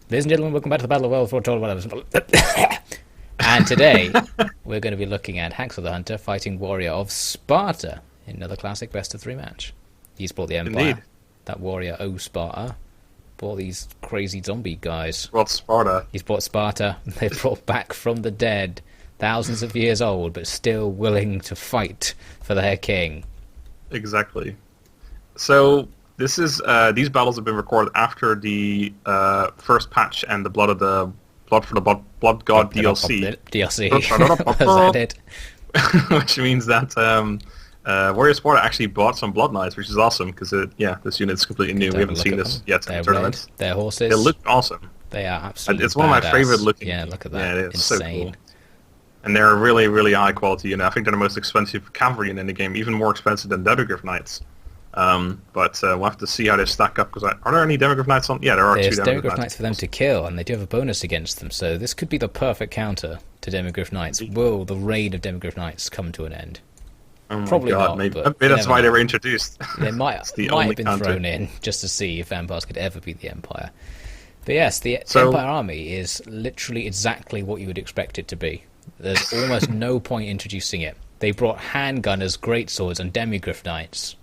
Ladies and gentlemen, welcome back to the Battle of World Foretold. And today, we're going to be looking at HaxoTheHunter fighting Warrior of Sparta in another classic best of three match. He's brought the Empire. Indeed. That Warrior of Sparta brought these crazy zombie guys. Brought Sparta. He's brought Sparta. They brought back from the dead, thousands of years old, but still willing to fight for their king. Exactly. So this is these battles have been recorded after the first patch and the Blood for the Blood God DLC. DLC. Was that it? Which means that Warrior of Sparta actually bought some Blood Knights, which is awesome because this unit's completely new. We haven't seen this yet in the tournament. Their horses. They look awesome. They are absolutely. It's one of my favorite looking. Yeah, look at that. Yeah, it's insane. so cool. And they're a really, really high quality unit. I think they're the most expensive cavalry unit in the game, even more expensive than Demigryph Knights. But we'll have to see how they stack up. Because are there any Demigryph Knights on? Yeah, there are There's two Demigryph Knights for them to kill, and they do have a bonus against them. So this could be the perfect counter to Demigryph Knights. Will the reign of Demigryph Knights come to an end? Oh my Probably God, not. maybe But that's why they were introduced. They might have been counter. thrown in just to see if vampires could ever beat the Empire. But yes, the Empire army is literally exactly what you would expect it to be. There's almost no point introducing it. They brought handgunners, greatswords, and Demigryph Knights.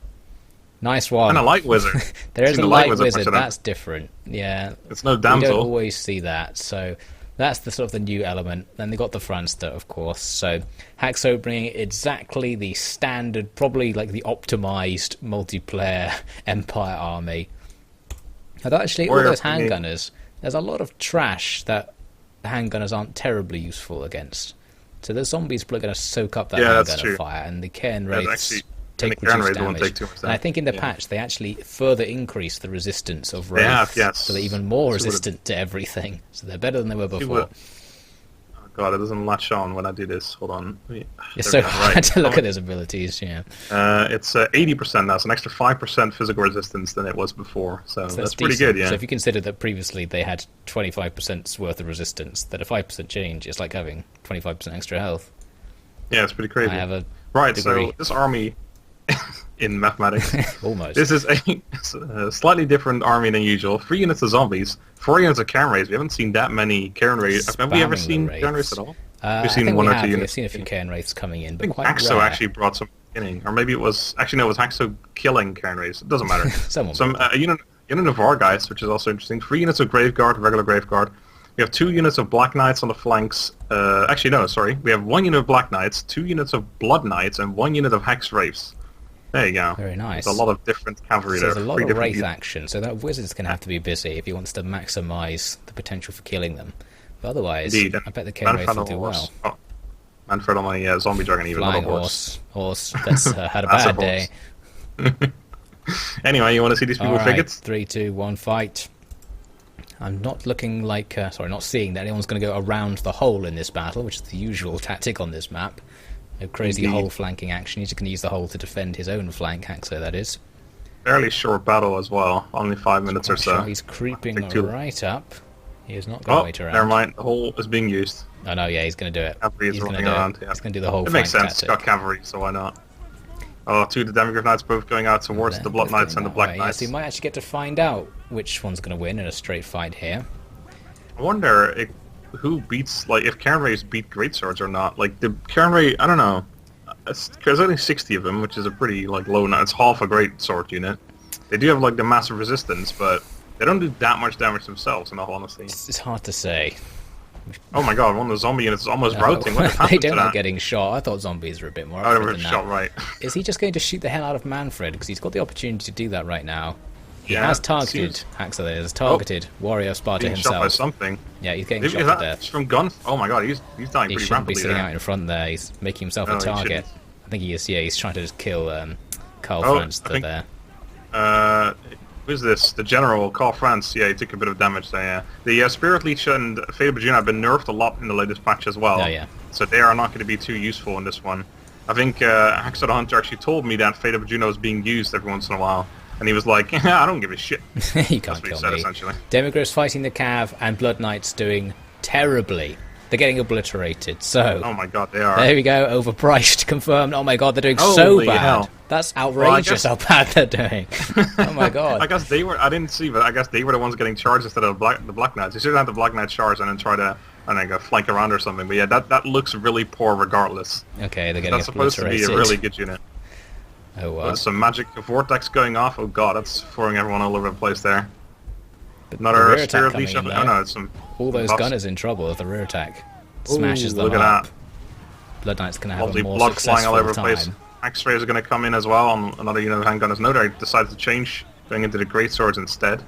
Nice one. And a light wizard. There is a light wizard. That's different. Yeah. It's no damsel. We don't always see that. So that's the sort of the new element. Then they got the Franster, of course. So Haxo bringing exactly the standard, probably like the optimized multiplayer Empire army. And actually, all those handgunners, there's a lot of trash that the handgunners aren't terribly useful against. So the zombies are going to soak up that handgunner fire, and the Cairn Wraiths take reduced damage. And I think in the patch they actually further increase the resistance of Wraiths, so they're even more resistant to everything. So they're better than they were before. Oh God, it doesn't latch on when I do this. Hold on. It's so hard to look at his abilities, yeah. It's 80% now, so an extra 5% physical resistance than it was before. So that's pretty good, yeah. So if you consider that previously they had 25% worth of resistance, that a 5% change is like having 25% extra health. Yeah, it's pretty crazy. I have a Right, degree. so this army, in mathematics, almost. This is a slightly different army than usual. 3 units of zombies, 4 units of Cairn Wraiths. We haven't seen that many Cairn Wraiths. Have we ever seen Cairn Wraiths at all? We've seen one or two units. We've seen a few Cairn Wraiths coming in, but I think quite Haxo rare. actually brought some beginning, or maybe it was it was Haxo killing Cairn Wraiths. It doesn't matter. A unit of Vargeists, which is also interesting. 3 units of Graveguard, regular Graveguard. We have 2 units of Black Knights on the flanks. Actually, no, sorry. We have 1 unit of Black Knights, 2 units of Blood Knights, and 1 unit of Hex Wraiths. There you go. Very nice. There's a lot of different cavalry there. There's a lot of Wraith action, so that Wizard's going to have to be busy if he wants to maximise the potential for killing them. But otherwise, I bet the Cairn Wraith will do well. Oh, Manfred on my zombie dragon, even Flying another horse that's had a bad day. Anyway, you want to see these people with frigates? 3, 2, 1, fight. I'm not looking like, not seeing that anyone's going to go around the hole in this battle, which is the usual tactic on this map. No crazy hole flanking action. He's just going to use the hole to defend his own flank, Haxo, that is. Fairly short battle as well, only 5 minutes or so. He's creeping right up. He is not going to wait around. Never mind, the hole is being used. Oh no, yeah, he's going to do it. Cavalry is running around. Yeah. He's going to do the whole It flank makes sense, tactic. it's got cavalry, so why not? Oh, 2 of the Demigryph Knights both going out towards the Blood Knights and the Black Knights. Yes, you might actually get to find out which one's going to win in a straight fight here. I wonder who beats, if Cairn Wraiths beat Greatswords or not. Like, the Cairn Wraith, I don't know. There's only 60 of them, which is a pretty, low number. It's half a Greatsword unit. They do have, the massive resistance, but they don't do that much damage themselves, in all honesty. It's hard to say. Oh my God, one of the zombie units is almost routing. What happened they to don't that? like getting shot. I thought zombies were a bit more Oh, they up were than shot that. right. Is he just going to shoot the hell out of Manfred? Because he's got the opportunity to do that right now. He Yeah, has targeted, Haxo has targeted Warrior of Sparta Being himself. shot by something. Yeah, he's getting Is shot to that death. from guns? Oh my God, he's dying He pretty shouldn't be rapidly sitting there. out in front there. He's making himself No, a he target. shouldn't. I think he is, yeah, he's trying to just kill Karl Franz I think- there. Who's this? The General, Karl Franz. Yeah, he took a bit of damage there, yeah. The Spirit Leech and Fatal Bajuna have been nerfed a lot in the latest patch as well. Oh, yeah. So they are not going to be too useful in this one. I think HaxoTheHunter actually told me that Fatal Bajuna was being used every once in a while. And he was like, I don't give a shit. You can't That's what he kill said, me. essentially. Demigryphs fighting the Cav and Blood Knights doing terribly. They're getting obliterated. So, oh my god, they are. There we go, overpriced, confirmed. Oh my god, they're doing Holy so bad. Hell. That's outrageous how bad they're doing. Oh my god. I guess they were. I didn't see, but I guess they were the ones getting charged instead of the Black Knights. You should have the Black Knights charge and then try to, flank around or something. But yeah, that looks really poor regardless. Okay, they're getting That's supposed to be a really good unit. Oh wow. There's some magic vortex going off. Oh god, that's throwing everyone all over the place there. But another spear of leash. Oh no, it's some. All those gunners in trouble with the rear attack. Smashes them look at up. that. Blood Knight's gonna have a more blood flying all over the time. place. Axe Rays are going to come in as well on another unit of handgunners. No, they decided to change, going into the great swords instead.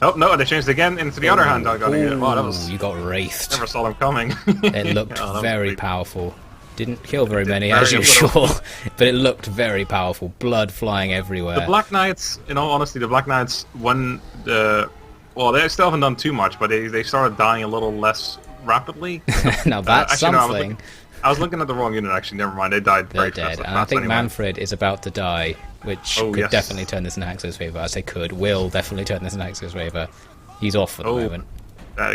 Oh no, they changed again into the other handgun unit. Wow, that was. You got wraithed. Never saw them coming. It looked very powerful. Didn't kill very many as usual, but it looked very powerful. Blood flying everywhere. The Black Knights, in all honesty, the Black Knights, when well, they still haven't done too much, but they started dying a little less rapidly. Now that's actually, something. No, I was looking at the wrong unit, actually. Never mind. They died very fast. They're dead. And I think Manfred is about to die, which could definitely turn this in Haxo's favour. I say could. Will definitely turn this in Haxo's favour. He's off for the moment.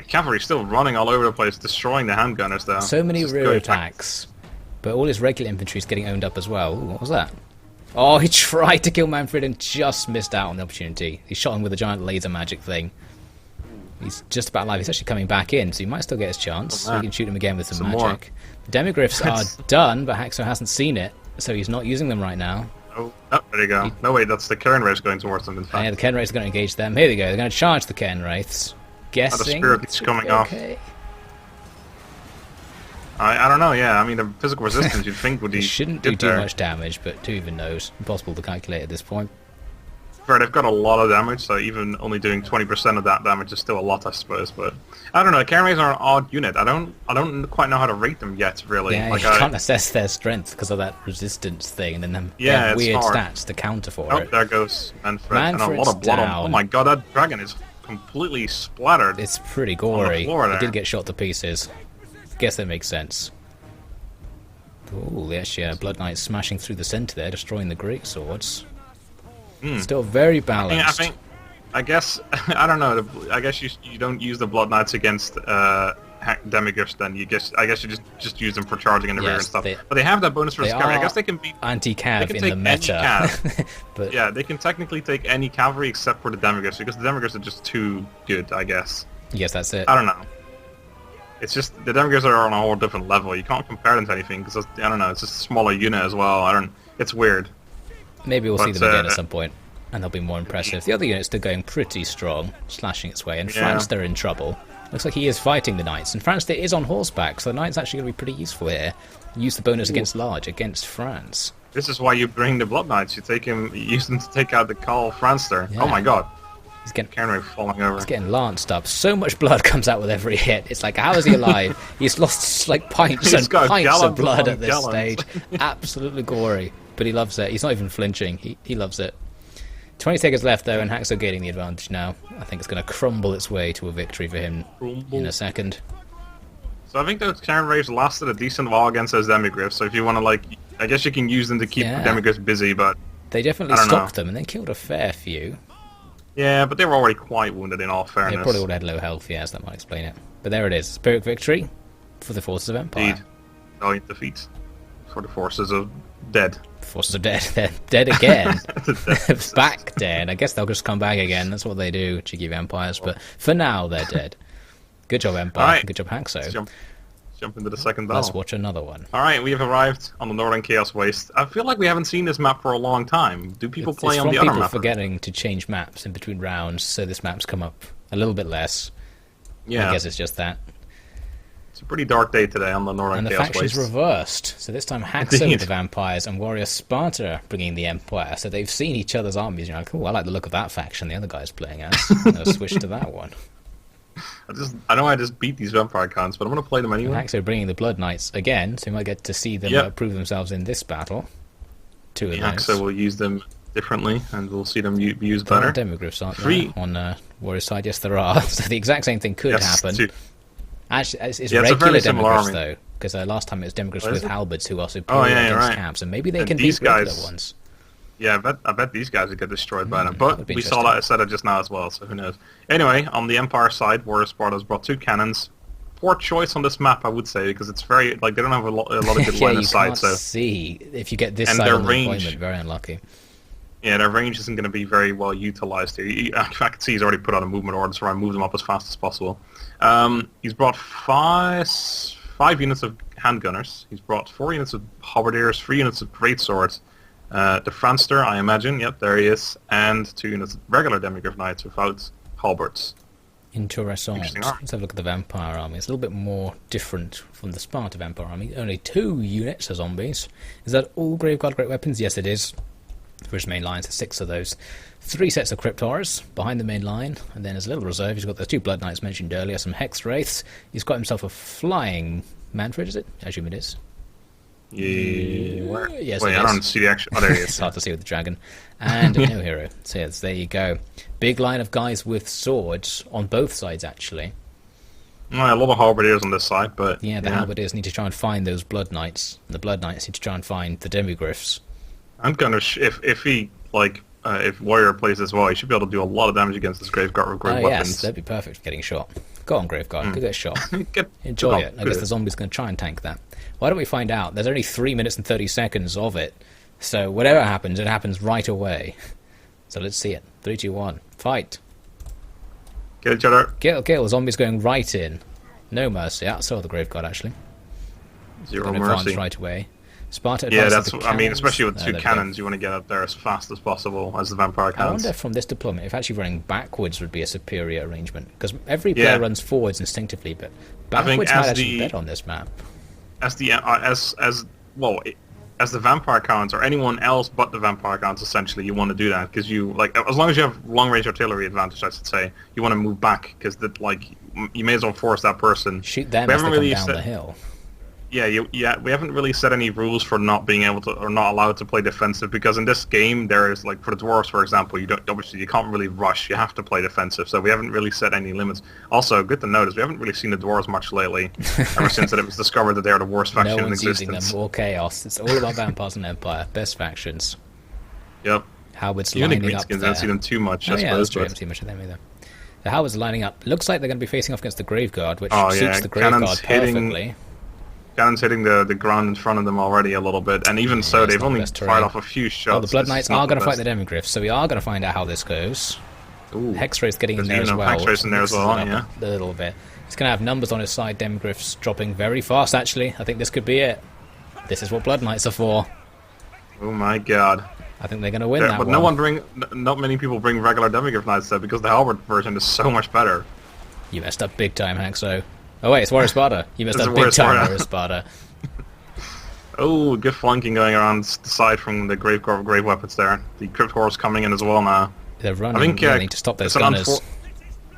Cavalry still running all over the place, destroying the handgunners, though. So many rear attacks. But all his regular infantry is getting owned up as well. Ooh, what was that? Oh, he tried to kill Manfred and just missed out on the opportunity. He shot him with a giant laser magic thing. He's just about alive. He's actually coming back in, so he might still get his chance. So we can shoot him again with some magic. The Demigryphs are done, but Haxo hasn't seen it, so he's not using them right now. Oh, there you go. No, wait, that's the Cairn Wraiths going towards them, in fact. Yeah, the Cairn Wraiths are going to engage them. Here they go. They're going to charge the Cairn Wraiths. Guessing. The spirit is coming off. I don't know, yeah. I mean, the physical resistance you'd think would be. It shouldn't do too much damage, but who even knows? Impossible to calculate at this point. They've got a lot of damage, so even only doing 20% of that damage is still a lot, I suppose. But I don't know. Cairn Wraiths are an odd unit. I don't quite know how to rate them yet, really. Yeah, you can't assess their strength because of that resistance thing, and then they have weird stats to counter for it. Oh, there goes Manfred. And a lot of blood on. Oh my god, that dragon is completely splattered. It's pretty gory. It did get shot to pieces. Guess that makes sense. Oh, the actually Blood Knight smashing through the centre there, destroying the great swords. Still very balanced. I guess I don't know. I guess you don't use the Blood Knights against Demigryphs. Then I guess you just use them for charging in the rear and stuff. But they have that bonus for the cavalry. I guess they can beat anti-cav in the meta. But yeah, they can technically take any cavalry except for the Demigryphs because the Demigryphs are just too good. I guess. Yes, that's it. I don't know. It's just the Demigryphs are on a whole different level. You can't compare them to anything because I don't know. It's just a smaller unit as well. It's weird. Maybe we'll see them again at some point, and they'll be more impressive. The other unit's still going pretty strong, slashing its way, and France, they're in trouble. Looks like he is fighting the Knights, and France is on horseback, so the Knight's actually going to be pretty useful here. Use the bonus against large, against France. This is why you bring the Blood Knights. You use them to take out the Carl Franster. Yeah. Oh my god. He's getting falling over. He's getting lanced up. So much blood comes out with every hit. It's like, how is he alive? He's lost like pints and pints of blood at this stage. Absolutely gory. But he loves it. He's not even flinching. He loves it. 20 seconds left though, and Haxo gaining the advantage now. I think it's going to crumble its way to a victory for him in a second. So I think those Cairn Wraiths lasted a decent while against those Demigryphs. So if you want to I guess you can use them to keep the Demigryphs busy, but they definitely stopped them and they killed a fair few. Yeah, but they were already quite wounded in all fairness. They probably all had low health, yes, that might explain it. But there it is, Spirit victory for the forces of Empire. Indeed. Valiant defeat for the forces of dead. The forces of dead. They're dead again. Back dead. I guess they'll just come back again. That's what they do, cheeky vampires. But for now, they're dead. Good job, Empire. Right. Good job, Haxo. Jump into the second battle. Let's watch another one. Alright, we have arrived on the Northern Chaos Waste. I feel like we haven't seen this map for a long time. Do people play on the other map? People forgetting to change maps in between rounds, so this map's come up a little bit less. Yeah. I guess it's just that. It's a pretty dark day today on the Northern Chaos Waste. And the faction's reversed. So this time Haxo with the vampires and WarriorofSparta bringing the Empire. So they've seen each other's armies. You're like, oh, I like the look of that faction the other guy's playing as. I'll switch to that one. I know I just beat these vampire cons, but I'm going to play them anyway. And Haxo bringing the Blood Knights again, so we might get to see them prove themselves in this battle. Two of those. Haxo will use them differently, and we'll see them used better. Demigryphs aren't there on Warrior's side? Yes, there are. So the exact same thing could happen. Actually, it's regular Demigryphs though, because last time it was Demigryphs with halberds who are superior against cabs, and maybe they can beat regular ones. Yeah, I bet these guys would get destroyed by them. But we saw that set just now as well, so who knows. Anyway, on the Empire side, WarriorofSparta has brought 2 cannons, poor choice on this map, I would say, because it's very like they don't have a lot of good line of sight. So see if you get this side on the deployment, very unlucky. Yeah, their range isn't going to be very well utilized here. I can see he's already put out a movement order, so I move them up as fast as possible. He's brought five units of handgunners. He's brought 4 units of halberdiers, 3 units of greatswords. The Franster, I imagine, yep, there he is, and 2 units of regular Demigryph Knights without halberds. Interesting. Let's have a look at the Vampire Army. It's a little bit more different from the Sparta Vampire Army. Only 2 units of zombies. Is that all Graveguard Great Weapons? Yes, it is. For his main lines, 6 of those. 3 sets of Crypt Horrors behind the main line, and then as a little reserve, he's got the 2 Blood Knights mentioned earlier, some Hex Wraiths. He's got himself a flying Manfred, is it? I assume it is. Yeah. Where? Yes, wait, I don't see the action. Oh, there he is. It's hard to see with the dragon. And a new hero. So yes, there you go. Big line of guys with swords on both sides, actually. Well, a lot of halberdiers on this side, but yeah, the halberdiers need to try and find those Blood Knights. The Blood Knights need to try and find the Demigryphs. I'm gonna if Warrior plays this well, he should be able to do a lot of damage against this Graveguard with great weapons. Yes, that'd be perfect for getting shot. Go on, Graveguard, go get shot. Enjoy it. I guess the zombie's going to try and tank that. Why don't we find out? There's only 3 minutes and 30 seconds of it, so whatever happens, it happens right away. So let's see it. 3, 2, 1, fight. Kill each other. Kill. The zombie's going right in. No mercy. I saw the Graveguard actually. Zero mercy. Right away. Sparta. Yeah, that's. I mean, especially with 2 cannons, you want to get up there as fast as possible as the vampire cannons. I wonder if from this deployment, if actually running backwards would be a superior arrangement, because every player runs forwards instinctively, but backwards might actually be better on this map. As the as the vampire cannons or anyone else but the vampire cannons, essentially, you want to do that because you as long as you have long range artillery advantage, I should say, you want to move back because you may as well force that person. Shoot them as they come down the hill. Yeah, we haven't really set any rules for not being able to or not allowed to play defensive because in this game there is for the dwarves, for example, you can't really rush. You have to play defensive, so we haven't really set any limits. Also, good to notice we haven't really seen the dwarves much lately, ever since it was discovered that they're the worst faction in existence. No one's using them. All chaos. It's all about vampires and Empire. Best factions. Yep. Howard's lining up there. I don't see them too much. I suppose. I don't see much of them either. The Howard's lining up. Looks like they're going to be facing off against the Graveguard, which suits the Graveguard perfectly. Cannon's hitting the ground in front of them already a little bit, and even so, they've only fired off a few shots. Oh, the Blood Knights are going to fight the Demigryphs, so we are going to find out how this goes. Ooh. Hex Wraith getting in there as well. Hex Wraith in there as well, yeah. A little bit. He's going to have numbers on his side. Demigryphs dropping very fast, actually. I think this could be it. This is what Blood Knights are for. Oh my god. I think they're going to win that one. But not many people bring regular Demigryph Knights though, because the halberd version is so much better. You messed up big time, Haxo. Oh wait, it's WarriorofSparta. You messed up big time, WarriorofSparta. Oh, good flanking going around the side from the grave weapons there. The Crypt Horrors coming in as well now. They're running really to stop those gunners.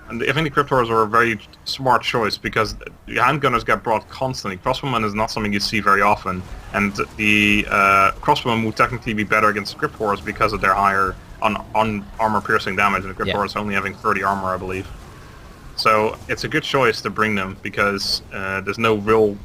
And I think the Crypt Horrors were a very smart choice because the handgunners get brought constantly. Crossbowmen is not something you see very often, and the crossbowmen would technically be better against the Crypt Horrors because of their higher on armor piercing damage, and the Crypt Horrors only having 30 armor, I believe. So it's a good choice to bring them because there's no real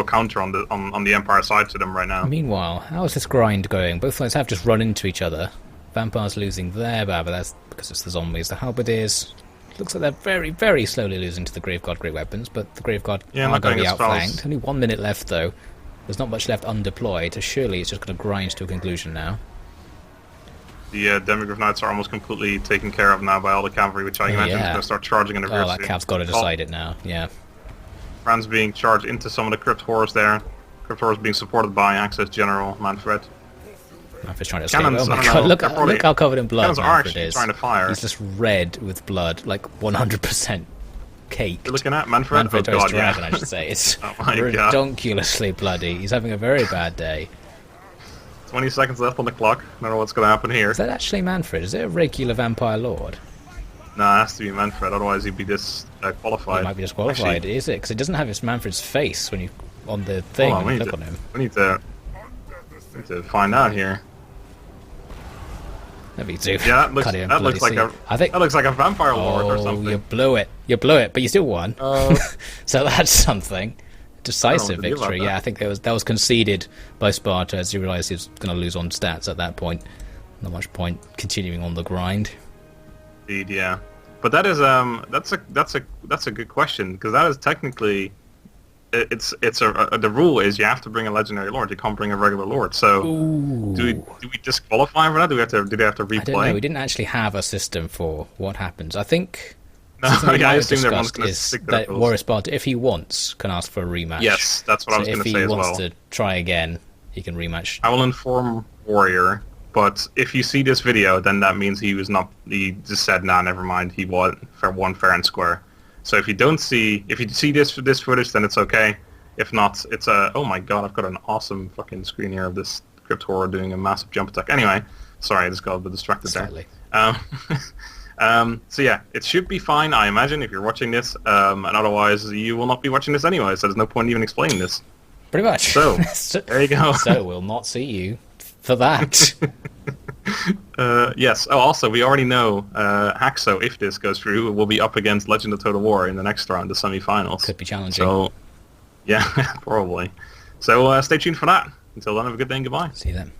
counter on the Empire side to them right now. Meanwhile, how is this grind going? Both sides have just run into each other. Vampires losing there, but that's because it's the zombies. The halberdiers looks like they're very, very slowly losing to the Graveguard great weapons, but the Graveguard are going to be outflanked. Only 1 minute left though. There's not much left undeployed, so surely it's just going to grind to a conclusion now. The Demigryph Knights are almost completely taken care of now by all the cavalry, which I imagine is going to start charging in reverse. Oh, that Cav's got to decide it now, yeah. Fran's being charged into some of the Crypt Horrors there. Crypt Horrors being supported by Access General Manfred. Manfred's trying to escape. Oh my god, look how covered in blood Manfred is. Trying to fire. He's just red with blood, like 100% caked. You're looking at Manfred? Dragon, I should say. It's redonkulously bloody. He's having a very bad day. 20 seconds left on the clock. I don't know what's going to happen here. Is that actually Manfred? Is it a regular vampire lord? No, it has to be Manfred, otherwise he'd be disqualified. He might be disqualified, actually, is it? Because it doesn't have his Manfred's face when you on the thing when you click on him. We need to find out here. That'd be too. Yeah, that looks like a vampire lord or something. You blew it, but you still won. So that's something. Decisive victory, yeah. I think that was conceded by Sparta as he realised he was going to lose on stats at that point. Not much point continuing on the grind. Indeed, yeah. But that is that's a good question, because that is technically the rule is you have to bring a legendary lord. You can't bring a regular lord. So do we disqualify for that? Do they have to replay? I don't know. We didn't actually have a system for what happens. I think. No, I assume everyone's going to stick to that WarriorofSparta, if he wants, can ask for a rematch. Yes, that's what I was going to say as well. If he wants to try again, he can rematch. I will inform Warrior, but if you see this video, then that means he just said, nah, never mind, he won fair and square. So if you see this footage, then it's okay. If not, it's oh my god, I've got an awesome fucking screen here of this Crypt Horror doing a massive jump attack. Anyway, sorry, I just got a bit distracted Slightly. there. So yeah, it should be fine, I imagine, if you're watching this, and otherwise you will not be watching this anyway, so there's no point even explaining this. Pretty much. So, there you go. So we'll not see you for that. Yes. Oh, also, we already know Haxo, if this goes through, will be up against Legend of Total War in the next round, the semi-finals. Could be challenging. So, yeah, probably. So stay tuned for that. Until then, have a good day and goodbye. See you then.